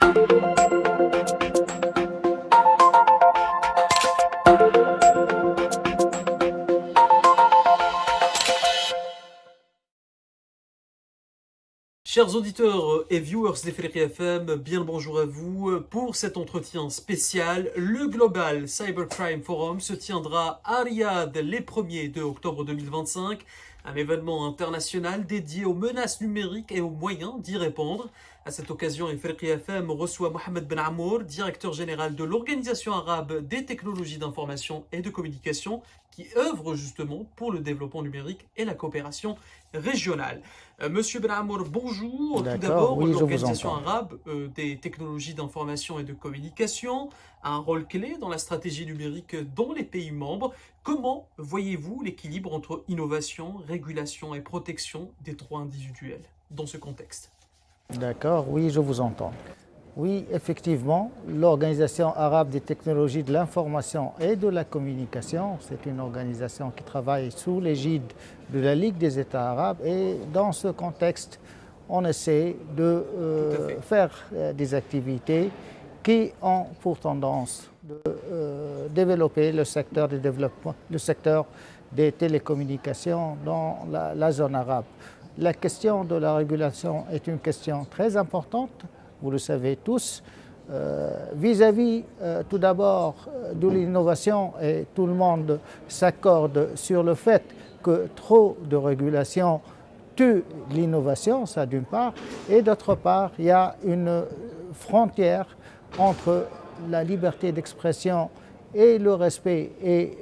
Chers auditeurs et viewers d'Ifriqi FM, bien le bonjour à vous. Pour cet entretien spécial, le Global Cybercrime Forum se tiendra à Riyad les 1er et 2 octobre 2025, un événement international dédié aux menaces numériques et aux moyens d'y répondre. À cette occasion, Ifriqi FM reçoit Mohamed Ben Amour, directeur général de l'Organisation arabe des technologies d'information et de communication, qui œuvre justement pour le développement numérique et la coopération régionale. Monsieur Ben Amour, bonjour. Tout D'accord, d'abord, oui, je vous l'Organisation entends. arabe des technologies d'information et de communication a un rôle clé dans la stratégie numérique dans les pays membres. Comment voyez-vous l'équilibre entre innovation, régulation et protection des droits individuels dans ce contexte? D'accord, oui, je vous entends. Oui, effectivement, l'Organisation arabe des technologies de l'information et de la communication, c'est une organisation qui travaille sous l'égide de la Ligue des États arabes et dans ce contexte, on essaie de Tout à fait. faire des activités qui ont pour tendance de développer le secteur du développement, le secteur des télécommunications dans la zone arabe. La question de la régulation est une question très importante, vous le savez tous, vis-à-vis tout d'abord de l'innovation, et tout le monde s'accorde sur le fait que trop de régulation tue l'innovation, ça d'une part, et d'autre part, il y a une frontière entre la liberté d'expression et le respect, et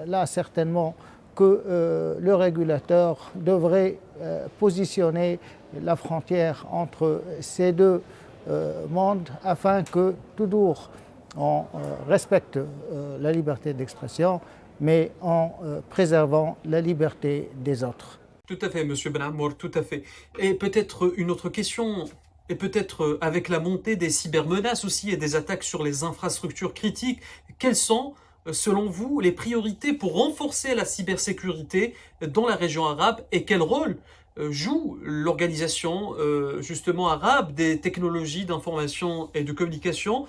là certainement que le régulateur devrait positionner la frontière entre ces deux mondes afin que toujours on respecte la liberté d'expression, mais en préservant la liberté des autres. Tout à fait, monsieur Ben Amour, tout à fait. Et peut-être une autre question, et peut-être avec la montée des cybermenaces aussi et des attaques sur les infrastructures critiques, quelles sont, selon vous, les priorités pour renforcer la cybersécurité dans la région arabe et quel rôle joue l'organisation justement arabe des technologies d'information et de communication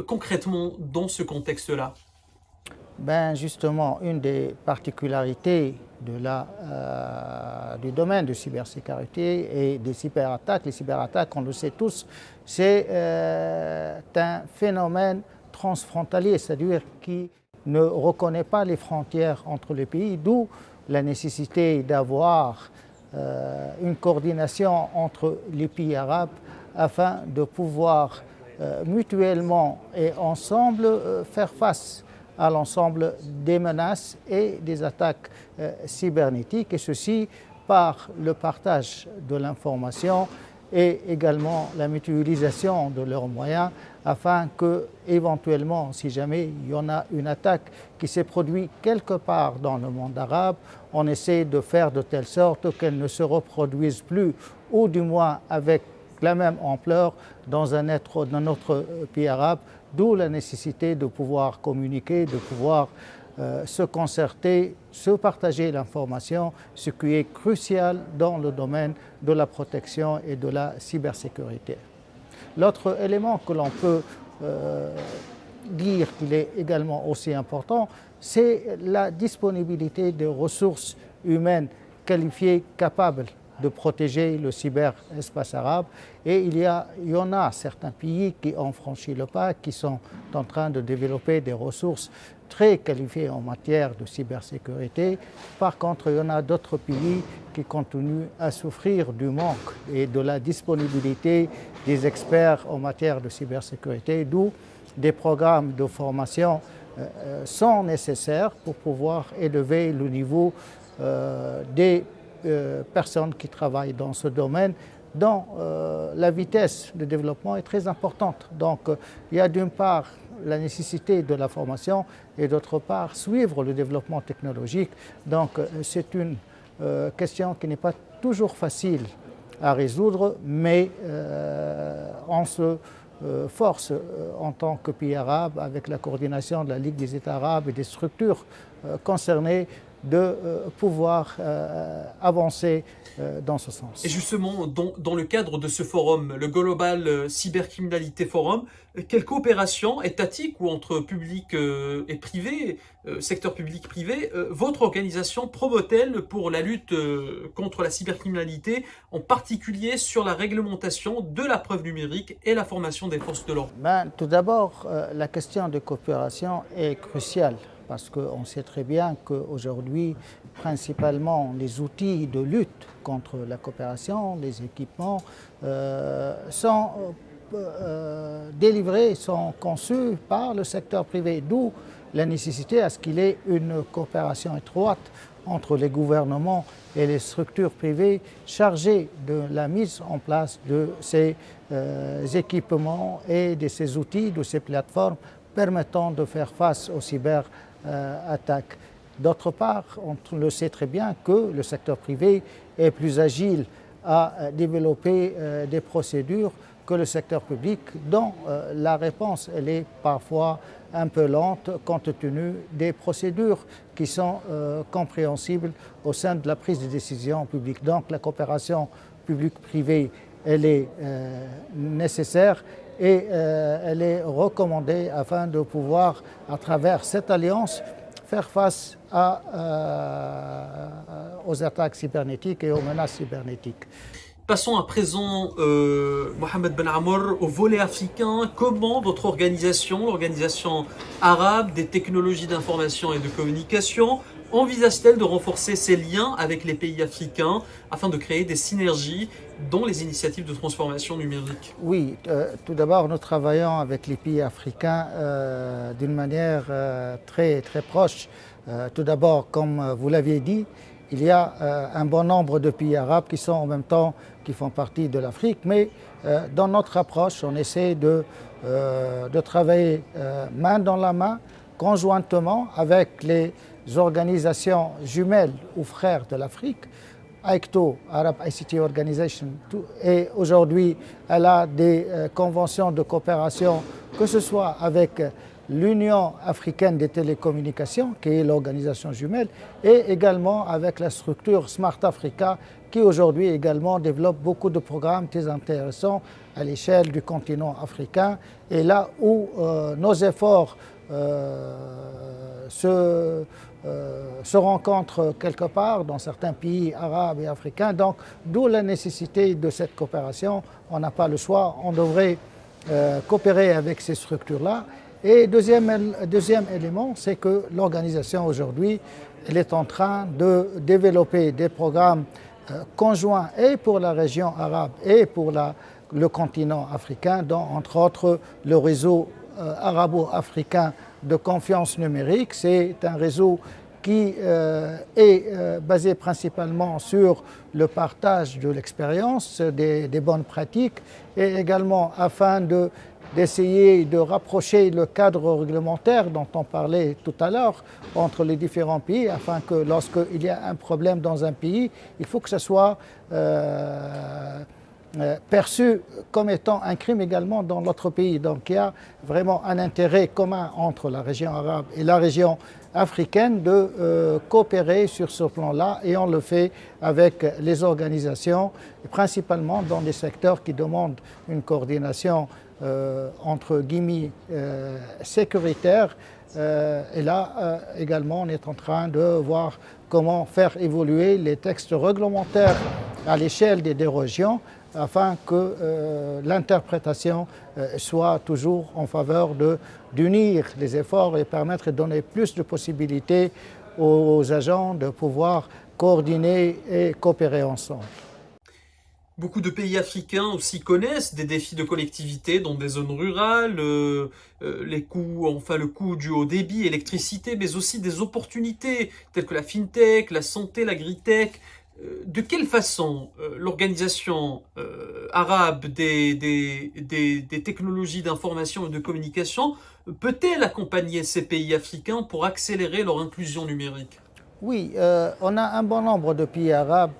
concrètement dans ce contexte-là? Ben justement, une des particularités du domaine de cybersécurité et des cyberattaques, les cyberattaques, on le sait tous, c'est un phénomène transfrontalier, c'est-à-dire qui ne reconnaît pas les frontières entre les pays, d'où la nécessité d'avoir une coordination entre les pays arabes afin de pouvoir mutuellement et ensemble faire face à l'ensemble des menaces et des attaques cybernétiques, et ceci par le partage de l'information et également la mutualisation de leurs moyens afin que, éventuellement, si jamais il y en a une attaque qui s'est produite quelque part dans le monde arabe, on essaie de faire de telle sorte qu'elle ne se reproduise plus, ou du moins avec la même ampleur dans un autre pays arabe, d'où la nécessité de pouvoir communiquer, de pouvoir se concerter, se partager l'information, ce qui est crucial dans le domaine de la protection et de la cybersécurité. L'autre élément que l'on peut dire qu'il est également aussi important, c'est la disponibilité de ressources humaines qualifiées, capables de protéger le cyberespace arabe. Et il y en a certains pays qui ont franchi le pas, qui sont en train de développer des ressources très qualifiées en matière de cybersécurité. Par contre, il y en a d'autres pays qui continuent à souffrir du manque et de la disponibilité des experts en matière de cybersécurité, d'où des programmes de formation sont nécessaires pour pouvoir élever le niveau des personnes qui travaillent dans ce domaine, dont la vitesse de développement est très importante. Donc il y a d'une part la nécessité de la formation et d'autre part suivre le développement technologique. Donc c'est une question qui n'est pas toujours facile à résoudre, mais on se force en tant que pays arabe, avec la coordination de la Ligue des États arabes et des structures concernées, de pouvoir avancer dans ce sens. Et justement, dans le cadre de ce forum, le Global Cybercriminalité Forum, quelle coopération étatique ou entre public et privé, secteur public-privé, votre organisation promeut-elle pour la lutte contre la cybercriminalité, en particulier sur la réglementation de la preuve numérique et la formation des forces de l'ordre? Tout d'abord, la question de coopération est cruciale parce qu'on sait très bien qu'aujourd'hui, principalement les outils de lutte contre la coopération, les équipements, sont délivrés, sont conçus par le secteur privé, d'où la nécessité à ce qu'il y ait une coopération étroite entre les gouvernements et les structures privées chargées de la mise en place de ces équipements et de ces outils, de ces plateformes permettant de faire face aux cyberattaques. D'autre part, on le sait très bien que le secteur privé est plus agile à développer des procédures que le secteur public, dont la réponse elle est parfois un peu lente compte tenu des procédures qui sont compréhensibles au sein de la prise de décision publique. Donc la coopération publique-privée, elle est nécessaire et elle est recommandée afin de pouvoir, à travers cette alliance, faire face aux attaques cybernétiques et aux menaces cybernétiques. Passons à présent, Mohamed Ben Amr, au volet africain. Comment votre organisation, l'organisation arabe des technologies d'information et de communication, envisage-t-elle de renforcer ses liens avec les pays africains afin de créer des synergies dans les initiatives de transformation numérique? Oui, tout d'abord, nous travaillons avec les pays africains d'une manière très, très proche. Tout d'abord, comme vous l'aviez dit, il y a un bon nombre de pays arabes qui sont en même temps, qui font partie de l'Afrique, mais dans notre approche, on essaie de travailler main dans la main, conjointement avec les organisations jumelles ou frères de l'Afrique. AICTO, Arab ICT Organization, et aujourd'hui, elle a des conventions de coopération, que ce soit avec l'Union africaine des télécommunications, qui est l'organisation jumelle, et également avec la structure Smart Africa, qui aujourd'hui également développe beaucoup de programmes très intéressants à l'échelle du continent africain. Et là où nos efforts se rencontrent quelque part dans certains pays arabes et africains, donc d'où la nécessité de cette coopération. On n'a pas le choix, on devrait coopérer avec ces structures-là. Et deuxième élément, c'est que l'organisation aujourd'hui, elle est en train de développer des programmes conjoints et pour la région arabe et pour le continent africain, dont entre autres le réseau arabo-africain de confiance numérique. C'est un réseau qui est basé principalement sur le partage de l'expérience, des bonnes pratiques, et également afin d'essayer de rapprocher le cadre réglementaire dont on parlait tout à l'heure entre les différents pays, afin que lorsqu'il y a un problème dans un pays, il faut que ce soit perçu comme étant un crime également dans l'autre pays. Donc il y a vraiment un intérêt commun entre la région arabe et la région africaine de coopérer sur ce plan-là, et on le fait avec les organisations, principalement dans des secteurs qui demandent une coordination entre guillemets sécuritaire. Et là également, on est en train de voir comment faire évoluer les textes réglementaires à l'échelle des régions afin que l'interprétation soit toujours en faveur d'unir les efforts et permettre de donner plus de possibilités aux agents de pouvoir coordonner et coopérer ensemble. Beaucoup de pays africains aussi connaissent des défis de connectivité dans des zones rurales, les coûts, enfin le coût du haut débit, électricité, mais aussi des opportunités telles que la fintech, la santé, l'agritech. De quelle façon l'organisation arabe des technologies d'information et de communication peut-elle accompagner ces pays africains pour accélérer leur inclusion numérique? Oui, on a un bon nombre de pays arabes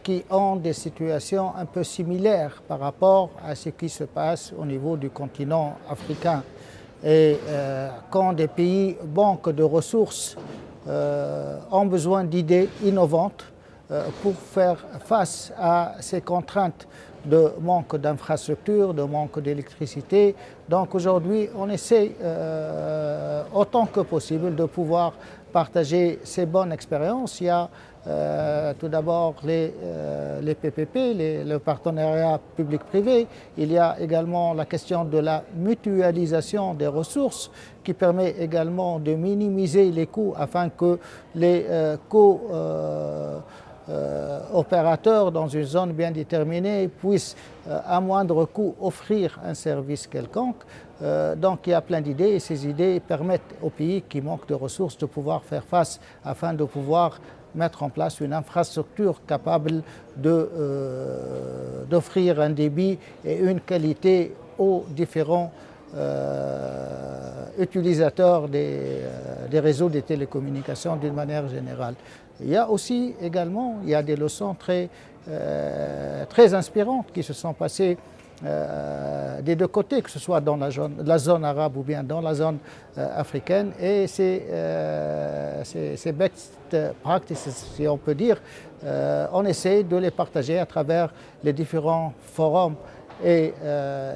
qui ont des situations un peu similaires par rapport à ce qui se passe au niveau du continent africain. Et quand des pays manquent de ressources ont besoin d'idées innovantes pour faire face à ces contraintes de manque d'infrastructures, de manque d'électricité. Donc aujourd'hui, on essaie autant que possible de pouvoir partager ces bonnes expériences. Il y a tout d'abord les PPP, le partenariat public-privé. Il y a également la question de la mutualisation des ressources qui permet également de minimiser les coûts afin que les opérateurs dans une zone bien déterminée puissent à moindre coût offrir un service quelconque. Donc il y a plein d'idées et ces idées permettent aux pays qui manquent de ressources de pouvoir faire face afin de pouvoir mettre en place une infrastructure capable d'offrir un débit et une qualité aux différents utilisateurs des réseaux de télécommunications d'une manière générale. Il y a aussi également des leçons très inspirantes qui se sont passées des deux côtés, que ce soit dans la zone arabe ou bien dans la zone africaine. Et ces best practices, si on peut dire, on essaie de les partager à travers les différents forums et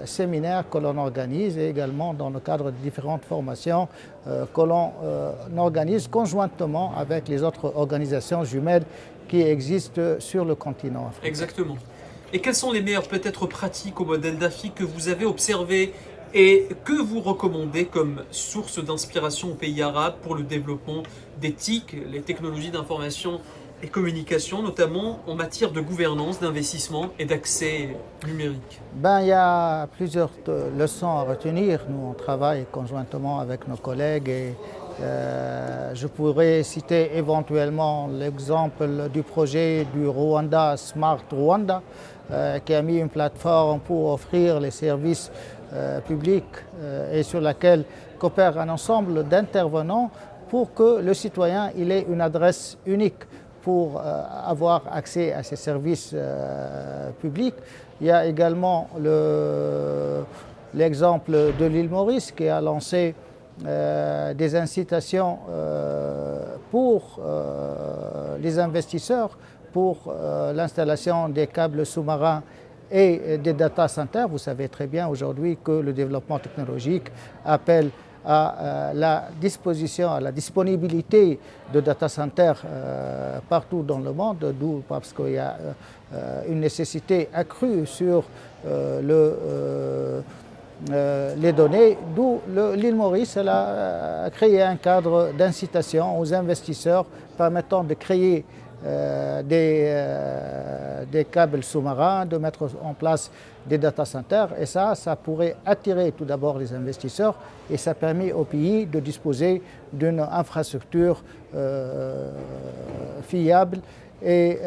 séminaires que l'on organise et également dans le cadre de différentes formations que l'on organise conjointement avec les autres organisations jumelles qui existent sur le continent africain. Exactement. Et quelles sont les meilleures peut-être pratiques au modèle d'Afrique que vous avez observées et que vous recommandez comme source d'inspiration aux pays arabes pour le développement des TIC, les technologies d'information et communication, notamment en matière de gouvernance, d'investissement et d'accès numérique? Il y a plusieurs leçons à retenir. Nous, on travaille conjointement avec nos collègues et je pourrais citer éventuellement l'exemple du projet du Rwanda, Smart Rwanda, qui a mis une plateforme pour offrir les services publics et sur laquelle coopère un ensemble d'intervenants pour que le citoyen ait une adresse unique pour avoir accès à ces services publics. Il y a également l'exemple de l'île Maurice qui a lancé des incitations pour les investisseurs pour l'installation des câbles sous-marins et des data centers. Vous savez très bien aujourd'hui que le développement technologique appelle à la disposition, à la disponibilité de data centers partout dans le monde, d'où parce qu'il y a une nécessité accrue sur les données, d'où l'île Maurice a créé un cadre d'incitation aux investisseurs permettant de créer des câbles sous-marins, de mettre en place des data centers. Et ça pourrait attirer tout d'abord les investisseurs et ça permet au pays de disposer d'une infrastructure fiable et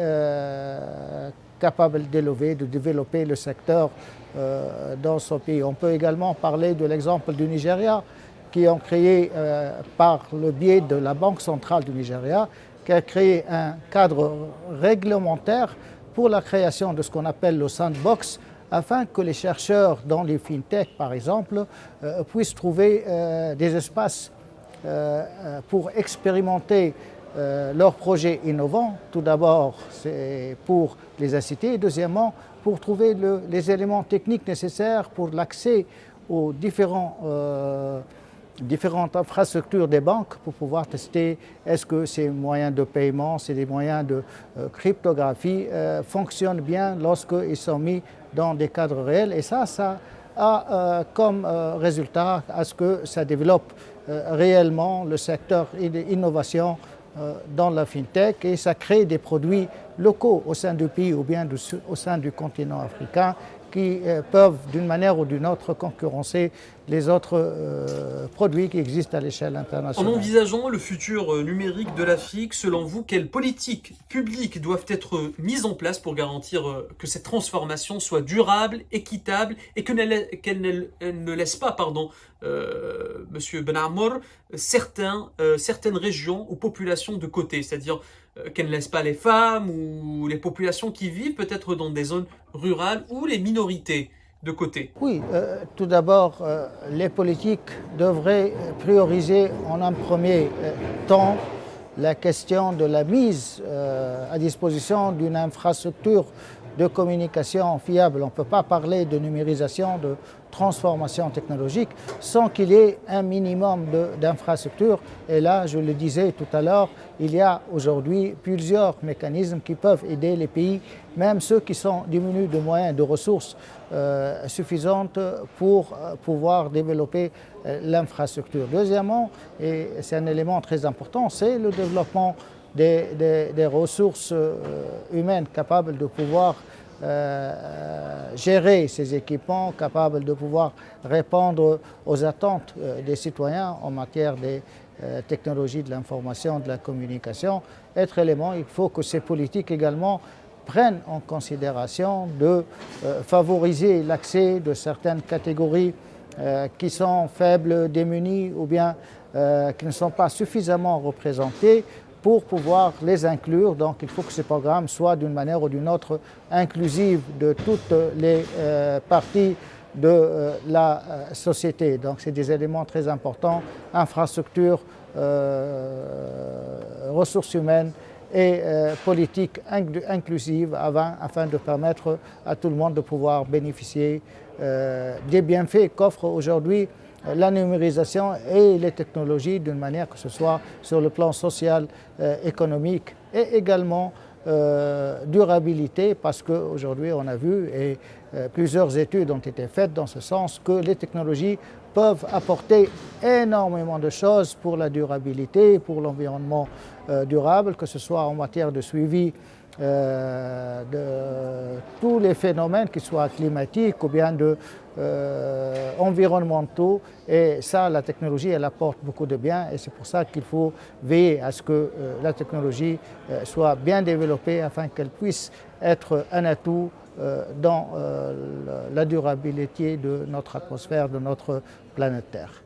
capable d'élever, de développer le secteur dans son pays. On peut également parler de l'exemple du Nigeria, qui ont créé par le biais de la Banque centrale du Nigeria, qui a créé un cadre réglementaire pour la création de ce qu'on appelle le sandbox, afin que les chercheurs dans les fintech, par exemple, puissent trouver des espaces pour expérimenter leurs projets innovants. Tout d'abord, c'est pour les inciter, et deuxièmement, pour trouver les éléments techniques nécessaires pour l'accès aux différentes infrastructures des banques pour pouvoir tester est-ce que ces moyens de paiement, des moyens de cryptographie fonctionnent bien lorsqu'ils sont mis dans des cadres réels. Et ça a comme résultat à ce que ça développe réellement le secteur d'innovation dans la fintech et ça crée des produits locaux au sein du pays ou bien au sein du continent africain qui peuvent d'une manière ou d'une autre concurrencer les autres produits qui existent à l'échelle internationale. En envisageant le futur numérique de l'Afrique, selon vous, quelles politiques publiques doivent être mises en place pour garantir que cette transformation soit durable, équitable et qu'elle ne laisse pas, Monsieur Ben Amour, certaines régions ou populations de côté, c'est-à-dire qu'elle ne laisse pas les femmes ou les populations qui vivent peut-être dans des zones rurales ou les minorités de côté? Oui, tout d'abord, les politiques devraient prioriser en un premier temps la question de la mise à disposition d'une infrastructure de communication fiable. On ne peut pas parler de numérisation, de transformation technologique sans qu'il y ait un minimum d'infrastructures. Et là, je le disais tout à l'heure, il y a aujourd'hui plusieurs mécanismes qui peuvent aider les pays, même ceux qui sont démunis de moyens, de ressources suffisantes pour pouvoir développer l'infrastructure. Deuxièmement, et c'est un élément très important, c'est le développement des ressources humaines capables de pouvoir gérer ces équipements, capables de pouvoir répondre aux attentes des citoyens en matière des technologies de l'information, de la communication. Autre élément, il faut que ces politiques également prennent en considération de favoriser l'accès de certaines catégories qui sont faibles, démunies ou bien qui ne sont pas suffisamment représentées pour pouvoir les inclure. Donc il faut que ces programmes soient d'une manière ou d'une autre inclusifs de toutes les parties de la société. Donc c'est des éléments très importants, infrastructures, ressources humaines et politique inclusive afin de permettre à tout le monde de pouvoir bénéficier des bienfaits qu'offre aujourd'hui la numérisation et les technologies d'une manière que ce soit sur le plan social, économique et également durabilité, parce qu'aujourd'hui on a vu et plusieurs études ont été faites dans ce sens que les technologies peuvent apporter énormément de choses pour la durabilité, pour l'environnement durable, que ce soit en matière de suivi de tous les phénomènes, qu'ils soient climatiques ou bien environnementaux. Et ça, la technologie, elle apporte beaucoup de bien et c'est pour ça qu'il faut veiller à ce que la technologie soit bien développée afin qu'elle puisse être un atout dans la durabilité de notre atmosphère, de notre planète Terre.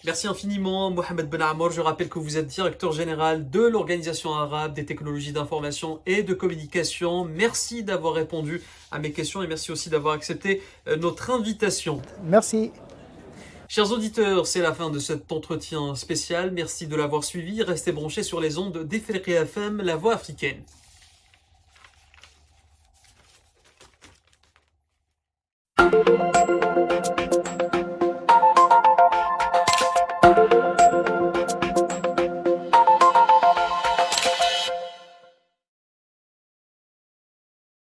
Merci infiniment, Mohamed Ben Amor. Je rappelle que vous êtes directeur général de l'Organisation arabe des technologies d'information et de communication. Merci d'avoir répondu à mes questions et merci aussi d'avoir accepté notre invitation. Merci. Chers auditeurs, c'est la fin de cet entretien spécial. Merci de l'avoir suivi. Restez branchés sur les ondes d'Ifriqiya FM, la voix africaine.